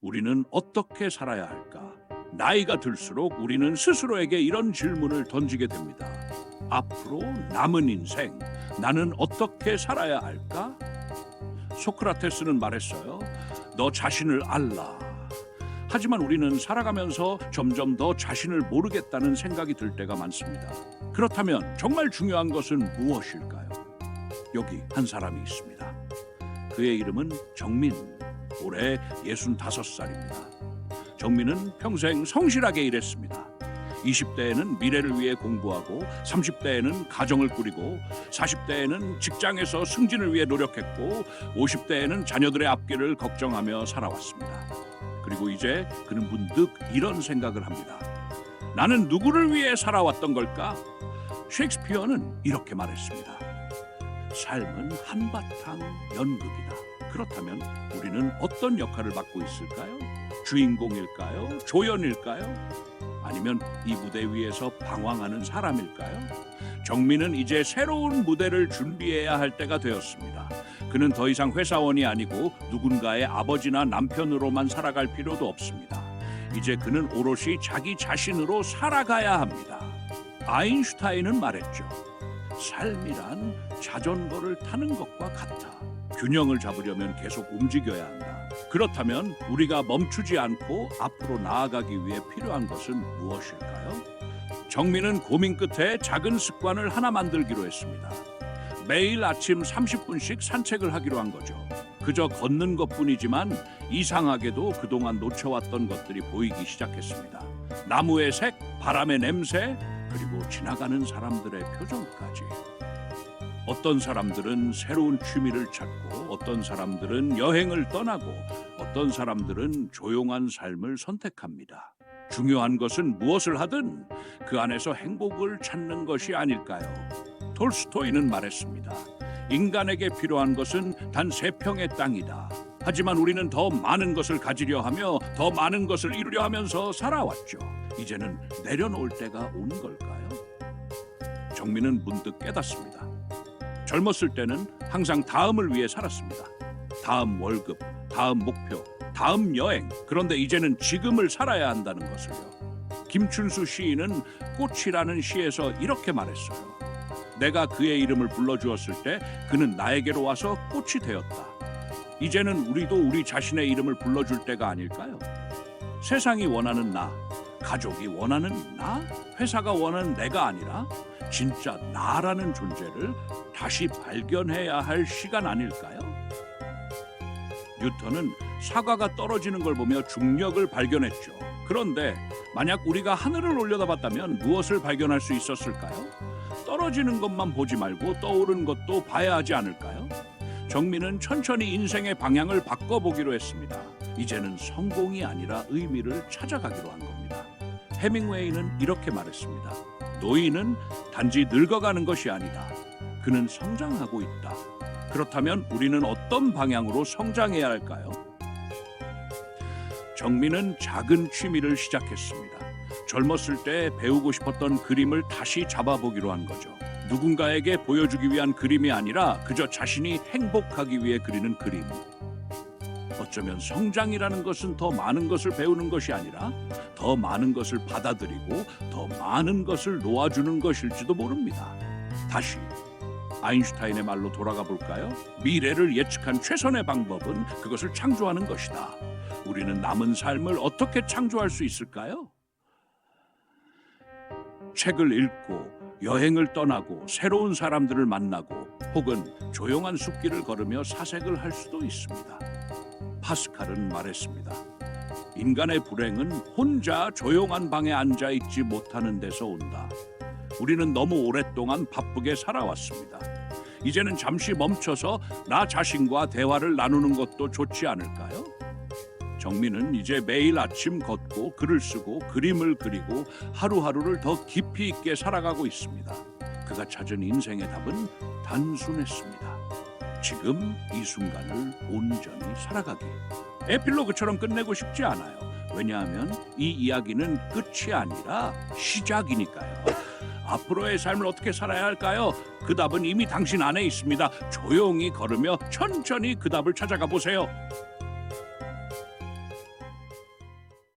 우리는 어떻게 살아야 할까? 나이가 들수록 우리는 스스로에게 이런 질문을 던지게 됩니다. 앞으로 남은 인생, 나는 어떻게 살아야 할까? 소크라테스는 말했어요. 너 자신을 알라. 하지만 우리는 살아가면서 점점 더 자신을 모르겠다는 생각이 들 때가 많습니다. 그렇다면 정말 중요한 것은 무엇일까요? 여기 한 사람이 있습니다. 그의 이름은 정민. 올해 65살입니다. 정민은 평생 성실하게 일했습니다. 20대에는 미래를 위해 공부하고 30대에는 가정을 꾸리고 40대에는 직장에서 승진을 위해 노력했고 50대에는 자녀들의 앞길을 걱정하며 살아왔습니다. 그리고 이제 그는 문득 이런 생각을 합니다. 나는 누구를 위해 살아왔던 걸까? 셰익스피어는 이렇게 말했습니다. 삶은 한바탕 연극이다. 그렇다면 우리는 어떤 역할을 맡고 있을까요? 주인공일까요? 조연일까요? 아니면 이 무대 위에서 방황하는 사람일까요? 정민은 이제 새로운 무대를 준비해야 할 때가 되었습니다. 그는 더 이상 회사원이 아니고 누군가의 아버지나 남편으로만 살아갈 필요도 없습니다. 이제 그는 오롯이 자기 자신으로 살아가야 합니다. 아인슈타인은 말했죠. 삶이란 자전거를 타는 것과 같아. 균형을 잡으려면 계속 움직여야 한다. 그렇다면 우리가 멈추지 않고 앞으로 나아가기 위해 필요한 것은 무엇일까요? 정민은 고민 끝에 작은 습관을 하나 만들기로 했습니다. 매일 아침 30분씩 산책을 하기로 한 거죠. 그저 걷는 것뿐이지만 이상하게도 그동안 놓쳐왔던 것들이 보이기 시작했습니다. 나무의 색, 바람의 냄새, 그리고 지나가는 사람들의 표정까지. 어떤 사람들은 새로운 취미를 찾고 어떤 사람들은 여행을 떠나고 어떤 사람들은 조용한 삶을 선택합니다. 중요한 것은 무엇을 하든 그 안에서 행복을 찾는 것이 아닐까요? 톨스토이는 말했습니다. 인간에게 필요한 것은 단 3평의 땅이다. 하지만 우리는 더 많은 것을 가지려 하며 더 많은 것을 이루려 하면서 살아왔죠. 이제는 내려놓을 때가 온 걸까요? 정민은 문득 깨닫습니다. 젊었을 때는 항상 다음을 위해 살았습니다. 다음 월급, 다음 목표, 다음 여행. 그런데 이제는 지금을 살아야 한다는 것을요. 김춘수 시인은 꽃이라는 시에서 이렇게 말했어요. 내가 그의 이름을 불러주었을 때 그는 나에게로 와서 꽃이 되었다. 이제는 우리도 우리 자신의 이름을 불러줄 때가 아닐까요? 세상이 원하는 나, 가족이 원하는 나, 회사가 원하는 내가 아니라 진짜 나라는 존재를 다시 발견해야 할 시간 아닐까요? 뉴턴은 사과가 떨어지는 걸 보며 중력을 발견했죠. 그런데 만약 우리가 하늘을 올려다봤다면 무엇을 발견할 수 있었을까요? 떨어지는 것만 보지 말고 떠오르는 것도 봐야 하지 않을까요? 정민은 천천히 인생의 방향을 바꿔보기로 했습니다. 이제는 성공이 아니라 의미를 찾아가기로 한 겁니다. 해밍웨이는 이렇게 말했습니다. 노인은 단지 늙어가는 것이 아니다. 그는 성장하고 있다. 그렇다면 우리는 어떤 방향으로 성장해야 할까요? 정민은 작은 취미를 시작했습니다. 젊었을 때 배우고 싶었던 그림을 다시 잡아보기로 한 거죠. 누군가에게 보여주기 위한 그림이 아니라 그저 자신이 행복하기 위해 그리는 그림. 어쩌면 성장이라는 것은 더 많은 것을 배우는 것이 아니라 더 많은 것을 받아들이고 더 많은 것을 놓아주는 것일지도 모릅니다. 다시 아인슈타인의 말로 돌아가 볼까요? 미래를 예측한 최선의 방법은 그것을 창조하는 것이다. 우리는 남은 삶을 어떻게 창조할 수 있을까요? 책을 읽고 여행을 떠나고 새로운 사람들을 만나고 혹은 조용한 숲길을 걸으며 사색을 할 수도 있습니다. 파스칼은 말했습니다. 인간의 불행은 혼자 조용한 방에 앉아 있지 못하는 데서 온다. 우리는 너무 오랫동안 바쁘게 살아왔습니다. 이제는 잠시 멈춰서 나 자신과 대화를 나누는 것도 좋지 않을까요? 정민은 이제 매일 아침 걷고 글을 쓰고 그림을 그리고 하루하루를 더 깊이 있게 살아가고 있습니다. 그가 찾은 인생의 답은 단순했습니다. 지금 이 순간을 온전히 살아가기. 에필로그처럼 끝내고 싶지 않아요. 왜냐하면 이 이야기는 끝이 아니라 시작이니까요. 앞으로의 삶을 어떻게 살아야 할까요? 그 답은 이미 당신 안에 있습니다. 조용히 걸으며 천천히 그 답을 찾아가 보세요.